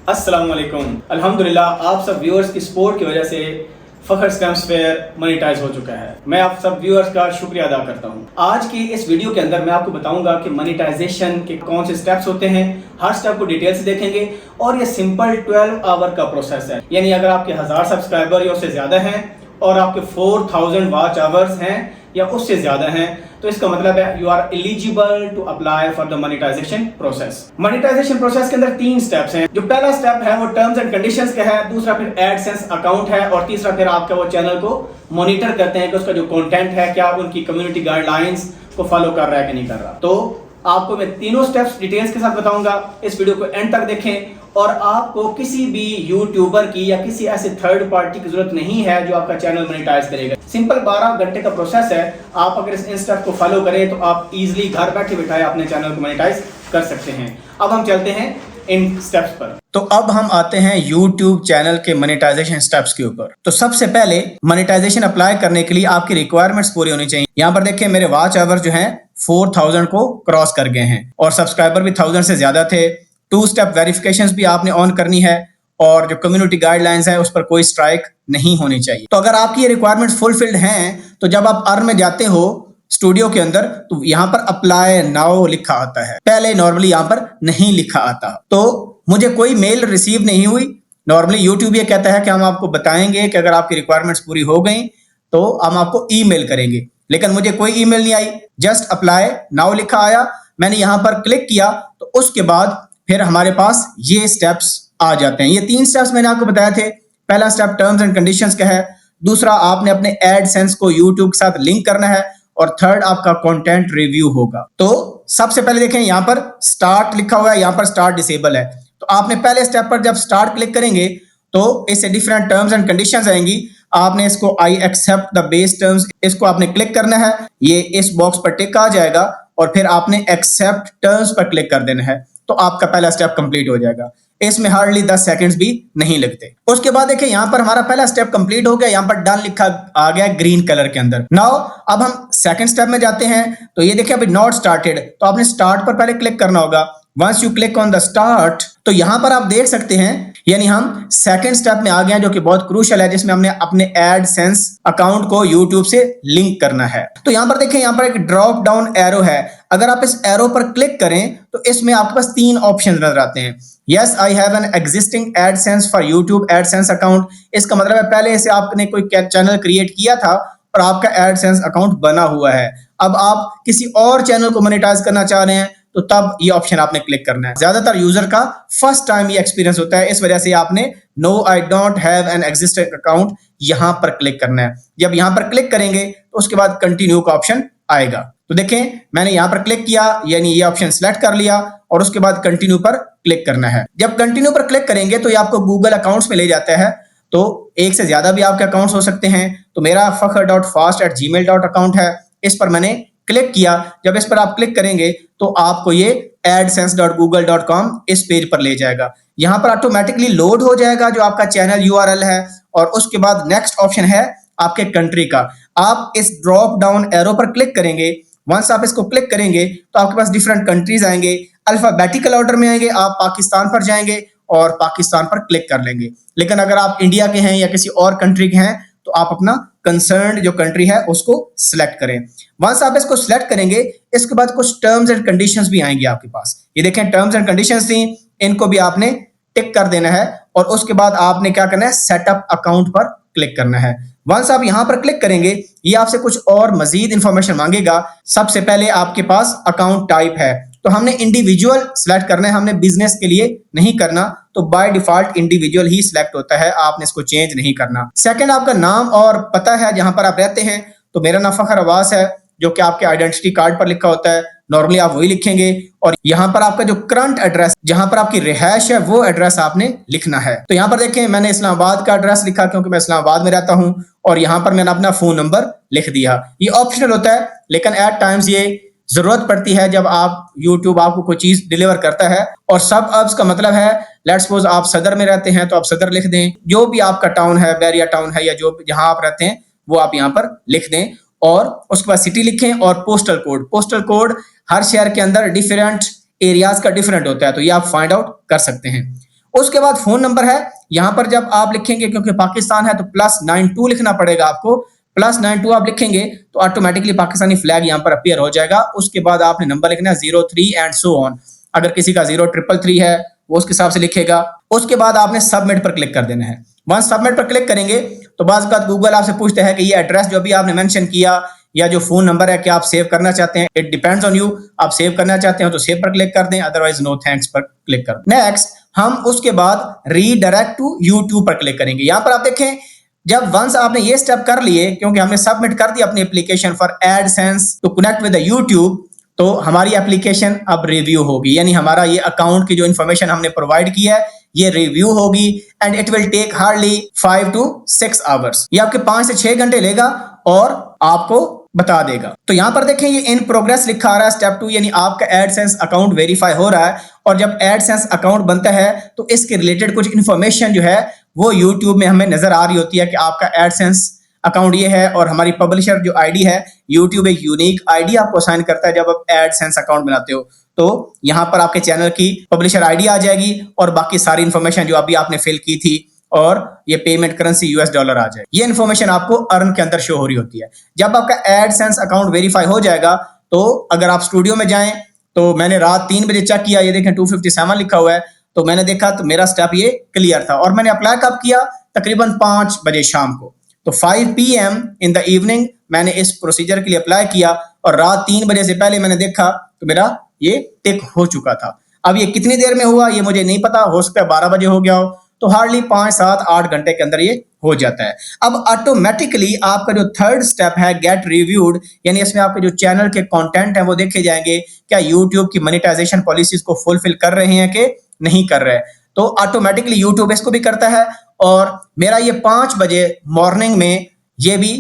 अस्सलाम वालेकुम। अल्हम्दुलिल्लाह आप सब व्यूअर्स की सपोर्ट की वजह से फखर स्टैम्प्स फेयर मोनेटाइज हो चुका है। मैं आप सब व्यूअर्स का शुक्रिया अदा करता हूं। आज की इस वीडियो के अंदर मैं आपको बताऊंगा कि मोनेटाइजेशन के कौन से स्टेप्स होते हैं। हर स्टेप को डिटेल से देखेंगे और ये सिंपल 12 आवर का प्रोसेस है। यानी अगर आपके 1000 सब्सक्राइबर या उससे ज्यादा हैं और आपके 4000 वॉच आवर्स हैं या उससे ज्यादा हैं, तो इसका मतलब है you are eligible to apply for the monetization process. Monetization process के अंदर 3 स्टेप्स हैं। जो पहला स्टेप है वो टर्म्स एंड कंडीशंस का है, दूसरा फिर एडसेंस अकाउंट है और तीसरा फिर आपका वो चैनल को मॉनिटर करते हैं कि उसका जो कंटेंट है क्या उनकी कम्युनिटी गाइडलाइंस को फॉलो कर रहा है कि नहीं कर रहा। तो आपको मैं तीनों स्टेप्स डिटेल्स के साथ बताऊंगा। इस वीडियो को एंड तक देखें और आपको किसी भी यूट्यूबर की या किसी ऐसे थर्ड पार्टी की जरूरत नहीं है जो आपका चैनल मोनेटाइज करेगा। सिंपल 12 घंटे का प्रोसेस है। आप अगर इस स्टेप को फॉलो करें तो आप इजीली घर बैठे बिठाए अपने चैनल को मोनेटाइज कर सकते हैं। अब हम चलते हैं इन स्टेप्स पर। तो अब हम आते हैं YouTube चैनल के मोनेटाइजेशन स्टेप्स के ऊपर। तो सबसे पहले मोनेटाइजेशन अप्लाई करने के लिए आपकी रिक्वायरमेंट्स पूरी होनी चाहिए। यहाँ पर देखिए मेरे वॉच आवर जो हैं 4000 को क्रॉस कर गए हैं और सब्सक्राइबर भी 1000 से ज्यादा थे। 2 स्टेप वेरिफिकेशंस भी आपने ऑन करनी है और जो कम्युनिटी गाइडलाइंस है उस पर कोई स्ट्राइक नहीं होनी चाहिए। तो अगर आपकी ये रिक्वायरमेंट्स फुलफिल्ड हैं तो जब आप अर्न में जाते हो स्टूडियो के अंदर तो यहाँ पर अप्लाई नाउ लिखा आता है। पहले नॉर्मली यहाँ पर नहीं लिखा आता। तो मुझे कोई मेल रिसीव नहीं हुई। नॉर्मली यूट्यूब ये कहता है कि हम आपको बताएंगे कि अगर आपकी रिक्वायरमेंट्स पूरी हो गई तो हम आपको ईमेल करेंगे, लेकिन मुझे कोई ईमेल नहीं आई। जस्ट अप्लाई नाउ लिखा आया, मैंने यहाँ पर क्लिक किया तो उसके बाद फिर हमारे पास ये स्टेप्स आ जाते हैं। ये 3 स्टेप्स मैंने आपको बताए थे। पहला स्टेप टर्म्स एंड कंडीशंस का है, दूसरा आपने अपने एडसेंस को यूट्यूब के साथ लिंक करना है और थर्ड आपका कंटेंट रिव्यू होगा। तो सबसे पहले देखें यहाँ पर स्टार्ट लिखा हुआ है, यहाँ पर स्टार्ट डिसेबल है। तो आपने पहले स्टेप पर जब स्टार्ट क्लिक करेंगे तो इससे डिफरेंट टर्म्स एंड कंडीशंस आएंगी। आपने इसको I accept the base terms इसको आपने क्लिक करना है। ये इस बॉक्स पर टिक आ जाएगा और फिर आपने एक्सेप्ट टर्म्स पर क्लिक कर देना है। तो आपका पहला स्टेप कंप्लीट हो जाएगा। इसमें हार्डली 10 सेकंड्स भी नहीं लगते। उसके बाद देखिए यहाँ पर हमारा पहला स्टेप कंप्लीट हो गया। यहाँ पर डन लिखा आ गया ग्रीन कलर के अंदर। नाउ अब हम सेकंड स्टेप में जाते हैं। तो ये देखिए अभी नॉट स्टार्टेड, तो आपने स्टार्ट पर पहले क्लिक करना होगा। Once you click on the start तो यहाँ पर आप देख सकते हैं यानी हम सेकंड स्टेप में आ गए हैं, जो कि बहुत क्रूशियल है, जिसमें हमने अपने एडसेंस अकाउंट को यूट्यूब से लिंक करना है। तो यहाँ पर देखें यहाँ पर एक ड्रॉप डाउन एरो है। अगर आप इस एरो पर क्लिक करें तो इसमें आपके पास 3 ऑप्शन नजर आते हैं। Yes I have an existing AdSense for YouTube AdSense account. इसका मतलब है पहले से आपने कोई चैनल क्रिएट किया था और आपका एडसेंस अकाउंट बना हुआ है। अब आप किसी और चैनल को मोनेटाइज करना चाह रहे हैं तो तब ये ऑप्शन आपने क्लिक करना है। ज्यादातर यूजर का फर्स्ट टाइम ये एक्सपीरियंस होता है, इस वजह से आपने no I don't have an existing account यहां पर क्लिक करना है। जब यहां पर क्लिक करेंगे तो उसके बाद कंटिन्यू का ऑप्शन आएगा। तो देखें मैंने यहां पर क्लिक किया यानी ये ऑप्शन सिलेक्ट कर लिया और उसके बाद कंटिन्यू पर क्लिक करना है। जब कंटिन्यू पर क्लिक करेंगे तो ये आपको गूगल अकाउंट्स में ले जाता है। तो एक से ज्यादा भी आपके अकाउंट्स हो सकते हैं। तो मेरा fakhr.fast@gmail.अकाउंट है, इस पर मैंने क्लिक किया। जब इस पर आप क्लिक करेंगे तो आपको ये adsense.google.com इस पेज पर ले जाएगा। यहां पर ऑटोमेटिकली लोड हो जाएगा जो आपका चैनल URL है और उसके बाद नेक्स्ट ऑप्शन है आपके कंट्री का। आप इस ड्रॉप डाउन एरो पर क्लिक करेंगे। वंस आप इसको क्लिक करेंगे तो आपके पास डिफरेंट कंट्रीज आएंगे, अल्फाबेटिकल ऑर्डर में आएंगे। आप पाकिस्तान पर जाएंगे और पाकिस्तान पर क्लिक कर लेंगे। लेकिन अगर आप इंडिया के हैं या किसी और कंट्री के हैं तो आप अपना कंसर्न जो कंट्री है उसको सिलेक्ट करें। वंस आप इसको सिलेक्ट करेंगे इसके बाद कुछ टर्म्स एंड कंडीशंस भी आएंगे आपके पास। ये देखें टर्म्स एंड कंडीशंस थी, इनको भी आपने टिक कर देना है और उसके बाद आपने क्या करना है सेटअप अकाउंट पर क्लिक करना है। वंस आप यहां पर क्लिक करेंगे ये आपसे कुछ और मजीद इंफॉर्मेशन मांगेगा। सबसे पहले आपके पास अकाउंट टाइप है, तो हमने इंडिविजुअल सिलेक्ट करना है, हमने बिजनेस के लिए नहीं करना। तो by default individual he select होता है, आपने इसको चेंज नहीं करना। सेकंड आपका नाम और पता है जहां पर आप रहते हैं। तो मेरा नाम फखर अब्बास है जो कि आपके आइडेंटिटी कार्ड पर लिखा होता है। नॉर्मली आप वही लिखेंगे और यहाँ पर आपका जो करंट एड्रेस जहां पर आपकी रिहायश है वो एड्रेस आपने लिखना है। तो यहाँ पर देखें मैंने इस्लामाबाद का एड्रेस लिखा क्योंकि मैं इस्लामाबाद में रहता हूँ और यहाँ पर मैंने अपना फोन नंबर लिख दिया। ये ऑप्शनल होता है लेकिन एट टाइम्स ये जरूरत पड़ती है जब आप YouTube आपको कोई चीज डिलीवर करता है। और सब अब्स का मतलब है लेट्स सपोज आप सदर में रहते हैं तो आप सदर लिख दें। जो भी आपका टाउन है, बैरिया टाउन है या जो जहां आप रहते हैं वो आप यहाँ पर लिख दें और उसके बाद सिटी लिखें और पोस्टल कोड। पोस्टल कोड हर शहर के अंदर डिफरेंट एरियाज का डिफरेंट होता है, तो ये आप फाइंड आउट कर सकते हैं। उसके बाद फोन नंबर है, यहां पर जब आप लिखेंगे, क्योंकि पाकिस्तान है तो +92 लिखना पड़ेगा आपको। +92 आप लिखेंगे तो ऑटोमेटिकली पाकिस्तानी फ्लैग यहां पर अपीयर हो जाएगा। उसके बाद आपने नंबर लिखना है 03 एंड सो ऑन। अगर किसी का 0333 है वो उसके हिसाब से लिखेगा। उसके बाद आपने सबमिट पर क्लिक कर देना है। वंस सबमिट पर क्लिक करेंगे तो बाज़ औक़ात गूगल आपसे पूछते हैं कि ये एड्रेस जो अभी आपने मेंशन किया या जो फोन नंबर है क्या आप सेव करना चाहते हैं। इट डिपेंड्स ऑन यू, आप सेव करना चाहते हो तो सेव पर क्लिक कर दें, अदरवाइज नो थैंक्स पर क्लिक कर दें। नेक्स्ट हम उसके बाद रीडायरेक्ट टू यूट्यूब पर क्लिक करेंगे। यहां पर आप देखें, जब वंस आपने ये स्टेप कर लिए, क्योंकि हमने सबमिट कर दी अपनी application for AdSense to connect with the YouTube, तो हमारी एप्लीकेशन अब रिव्यू होगी, यानी हमारा ये अकाउंट की जो इन्फॉर्मेशन हमने प्रोवाइड की है ये रिव्यू होगी and it will take hardly 5 to 6 hours. ये आपके 5 से 6 घंटे लेगा और आपको बता देगा। तो यहां पर देखें ये इन प्रोग्रेस लिखा आ रहा है स्टेप 2, यानी आपका एडसेंस अकाउंट वेरीफाई हो रहा है। और जब एडसेंस अकाउंट बनता है तो इसके रिलेटेड कुछ इन्फॉर्मेशन जो है वो यूट्यूब में हमें नजर आ रही होती है कि आपका एडसेंस अकाउंट ये है और हमारी पब्लिशर जो आईडी है, यूट्यूब एक यूनिक आईडी आपको असाइन करता है जब आप एडसेंस अकाउंट बनाते हो। तो यहां पर आपके चैनल की पब्लिशर आईडी आ जाएगी और बाकी सारी इन्फॉर्मेशन जो अभी आपने फिल की थी और ये पेमेंट करेंसी $US आ जाए, ये इन्फॉर्मेशन आपको अर्न के अंदर शो हो रही होती है। जब आपका एडसेंस अकाउंट वेरीफाई हो जाएगा तो अगर आप स्टूडियो में जाएं तो मैंने रात 3 बजे चेक किया, ये देखें 257 लिखा हुआ है, तो मैंने देखा तो मेरा स्टेप ये क्लियर था और मैंने अप्लाई कब किया, तकरीबन 5 बजे शाम को। तो 5 PM इन द इवनिंग मैंने इस प्रोसीजर के लिए अप्लाई किया और रात 3 बजे से पहले मैंने देखा तो मेरा ये टिक हो चुका था। अब ये कितनी देर में हुआ ये मुझे नहीं पता, हो सकता है 12 बजे हो गया हो, तो हार्डली 5, 7, 8 घंटे के अंदर ये हो जाता है। अब ऑटोमेटिकली आपका जो थर्ड स्टेप है गेट रिव्यूड, यानी इसमें आपके जो चैनल के कंटेंट है वो देखे जाएंगे, क्या यूट्यूब की मोनेटाइजेशन पॉलिसीज को फुलफिल कर रहे हैं कि नहीं कर रहे। तो ऑटोमेटिकली यूट्यूब इसको भी करता है और मेरा ये 5 बजे मॉर्निंग में ये भी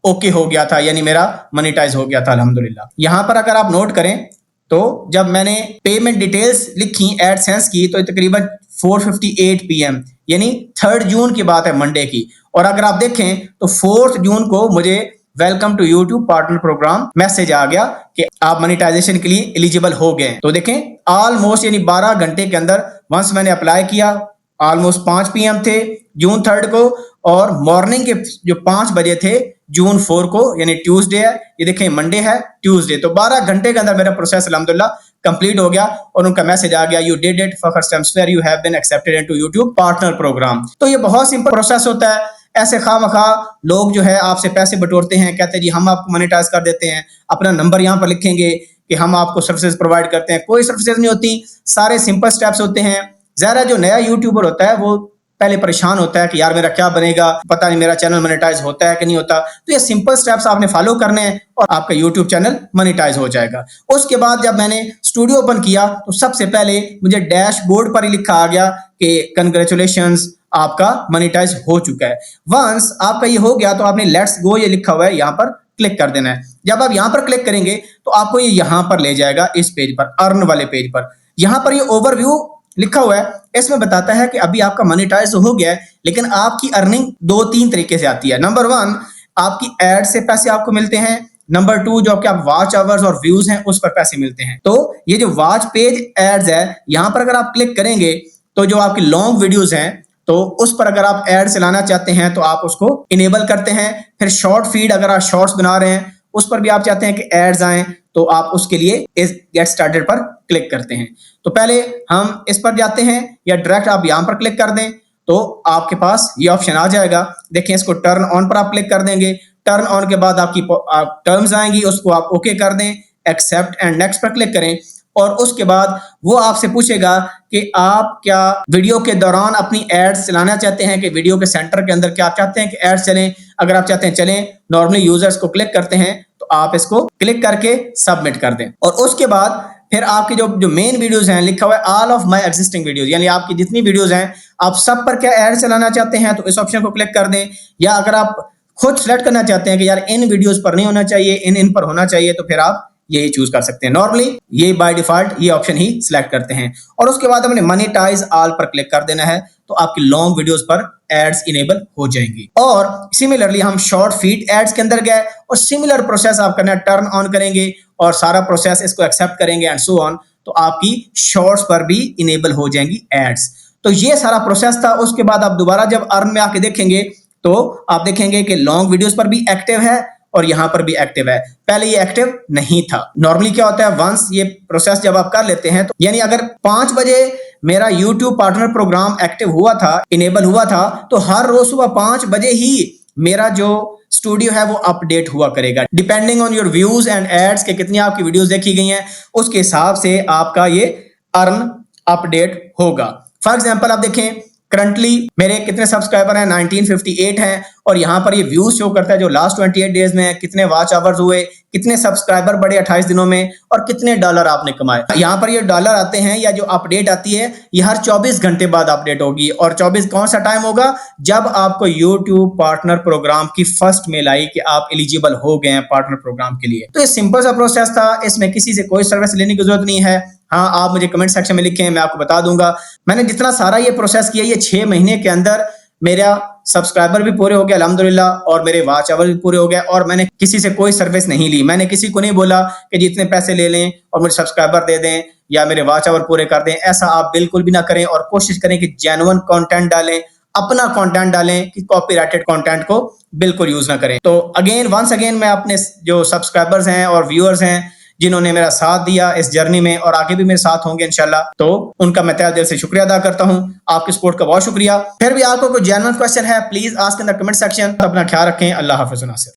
ओके हो गया था, यानी मेरा मोनेटाइज हो गया था अल्हम्दुलिल्लाह। यहां पर अगर आप नोट करें तो जब मैंने पेमेंट डिटेल्स लिखी एडसेंस की तो तकरीबन 4:58 PM, यानी 3 जून की बात है, मंडे की। और अगर आप देखें तो 4 जून को मुझे welcome to YouTube partner program message आ गया कि आप मोनेटाइजेशन के लिए एलिजिबल हो गए। तो देखें ऑलमोस्ट यानी 12 घंटे के अंदर वंस मैंने अप्लाई किया, ऑलमोस्ट 5 PM थे जून 3 को और मॉर्निंग के जो 5 बजे थे जून 4 को, यानी ट्यूसडे है, ये देखें मंडे है ट्यूसडे, तो 12 घंटे के अंदर मेरा प्रोसेस अल्हम्दुलिल्लाह कंप्लीट हो गया और उनका मैसेज आ गया, you did it Fakhar stamps fair, you have been accepted into YouTube partner program. तो ये बहुत सिंपल प्रोसेस होता है। ऐसे खामखा लोग जो है आपसे पैसे बटोरते हैं, कहते हैं जी हम आपको मोनेटाइज कर देते हैं, अपना नंबर यहाँ पर लिखेंगे कि हम आपको सर्विसेज प्रोवाइड करते हैं। कोई सर्विसेज नहीं होती, सारे सिंपल स्टेप्स होते हैं। ज़रा जो नया यूट्यूबर होता है वो पहले परेशान होता है कि यार मेरा क्या बनेगा, पता नहीं मेरा चैनल मोनेटाइज होता है कि नहीं होता। तो ये सिंपल स्टेप्स आपने फॉलो करने हैं और आपका यूट्यूब चैनल मोनेटाइज हो जाएगा। उसके बाद जब मैंने स्टूडियो ओपन किया तो सबसे पहले मुझे डैशबोर्ड पर ही लिखा आ गया कि कंग्रेचुलेशंस, आपका मोनेटाइज हो चुका है। वंस आपका ये हो गया तो आपने लेट्स गो ये लिखा हुआ है यहाँ पर क्लिक कर देना है। जब आप यहाँ पर क्लिक करेंगे तो आपको ये यहाँ पर ले जाएगा इस पेज पर, अर्न वाले पेज पर। यहाँ पर ये ओवरव्यू लिखा हुआ है, इसमें बताता है कि अभी आपका मोनेटाइज हो गया है, लेकिन आपकी अर्निंग 2-3 तरीके से आती है। नंबर 1, आपकी एड से पैसे आपको मिलते हैं। नंबर 2, जो आपके वॉच आवर्स और व्यूज हैं उस पर पैसे मिलते हैं। तो ये जो वॉच पेज एड्स है, यहाँ पर अगर आप क्लिक करेंगे तो जो आपकी लॉन्ग वीडियोज हैं तो उस पर अगर आप एड चलाना चाहते हैं तो आप उसको इनेबल करते हैं। फिर शॉर्ट फीड, अगर आप शॉर्ट्स बना रहे हैं उस पर भी आप चाहते हैं कि एड्स आए तो आप उसके लिए इस गेट स्टार्टेड पर क्लिक करते हैं। तो पहले हम इस पर जाते हैं या डायरेक्ट आप यहां पर क्लिक कर दें तो आपके पास ये ऑप्शन आ जाएगा। देखें इसको टर्न ऑन पर आप क्लिक कर देंगे। टर्न ऑन के बाद आपकी टर्म्स आएंगी, उसको आप ओके कर दें, एक्सेप्ट एंड नेक्स्ट पर क्लिक करें और उसके बाद वो आपसे पूछेगा कि आप क्या वीडियो के दौरान अपनी एड्स चलाना चाहते हैं कि वीडियो के सेंटर के अंदर क्या आप चाहते हैं कि एड्स चलें। अगर आप चाहते हैं चलें, नॉर्मली यूजर्स को क्लिक करते हैं तो आप इसको क्लिक करके सबमिट कर दें और उसके बाद फिर आपकी जो मेन वीडियोस हैं लिखा हुआ है all of my existing videos, यानी आपकी जितनी वीडियोस हैं आप सब पर क्या एड चलाना चाहते हैं तो इस ऑप्शन को क्लिक कर दें। या अगर आप खुद सेलेक्ट करना चाहते हैं कि यार इन वीडियोस पर नहीं होना चाहिए, इन पर होना चाहिए, तो फिर आप यही चूज कर सकते हैं। नॉर्मली ये बाय डिफॉल्ट ये ऑप्शन ही सिलेक्ट करते हैं और उसके बाद हमने मोनेटाइज ऑल पर क्लिक कर देना है तो आपकी लॉन्ग वीडियोस पर एड्स इनेबल हो जाएंगी। और सिमिलरली हम शॉर्ट फीड एड्स के अंदर गए और सिमिलर प्रोसेस आप करना है, टर्न ऑन करेंगे और सारा प्रोसेस इसको एक्सेप्ट करेंगे एंड सो ऑन, तो आपकी शॉर्ट्स पर भी इनेबल हो जाएंगी एड्स। तो ये सारा प्रोसेस था। उसके बाद आप दोबारा जब अर्न में आके देखेंगे तो आप देखेंगे कि लॉन्ग वीडियोस पर भी एक्टिव है और यहां पर भी एक्टिव है। पहले ये एक्टिव नहीं था। नॉर्मली क्या होता है, वंस ये प्रोसेस जब आप कर लेते हैं तो यानी अगर 5 बजे मेरा YouTube पार्टनर प्रोग्राम एक्टिव हुआ था, इनेबल हुआ था, तो हर रोज सुबह 5 बजे ही मेरा जो स्टूडियो है वो अपडेट हुआ करेगा। Depending on your views and ads के कितनी आपकी वीडियोस देखी गई हैं, उसके हिसाब से आपका ये अर्न अपडेट होगा। फॉर एग्जांपल आप देखें करंटली मेरे कितने सब्सक्राइबर हैं, 1958 हैं, और यहाँ पर ये व्यूज शो करता है जो लास्ट 28 डेज में कितने वॉच आवर्स हुए, कितने सब्सक्राइबर बढ़े 28 दिनों में, और कितने डॉलर आपने कमाए। यहाँ पर ये डॉलर आते हैं या जो अपडेट आती है ये हर 24 घंटे बाद अपडेट होगी। और 24 कौन सा टाइम होगा, जब आपको YouTube पार्टनर प्रोग्राम की फर्स्ट मेल आई कि आप एलिजिबल हो गए हैं पार्टनर प्रोग्राम के लिए। तो ये सिंपल सा प्रोसेस था, इसमें किसी से कोई सर्विस लेने की जरूरत नहीं है। हाँ, आप मुझे कमेंट सेक्शन में लिखें, मैं आपको बता दूंगा। मैंने जितना सारा ये प्रोसेस किया, ये 6 महीने के अंदर मेरा सब्सक्राइबर भी पूरे हो गए अल्हम्दुलिल्लाह, और मेरे वॉच आवर भी पूरे हो गए, और मैंने किसी से कोई सर्विस नहीं ली। मैंने किसी को नहीं बोला कि जितने पैसे ले लें और मुझे सब्सक्राइबर दे दें या मेरे वॉच आवर पूरे कर दें। ऐसा आप बिल्कुल भी ना करें, और कोशिश करें कि जेन्युइन कंटेंट डालें, अपना कंटेंट डालें, कि कॉपीराइटेड कंटेंट को बिल्कुल यूज ना करें। तो वंस अगेन मैं अपने जो सब्सक्राइबर्स हैं और व्यूअर्स हैं जिन्होंने मेरा साथ दिया इस जर्नी में, और आगे भी मेरे साथ होंगे इंशाल्लाह, तो उनका मैं तहे दिल से शुक्रिया अदा करता हूं। आपके सपोर्ट का बहुत शुक्रिया। फिर भी आपको कोई जेन्युइन क्वेश्चन है, please ask in the comment section. अपना ख्याल रखें। अल्लाह हाफिज़।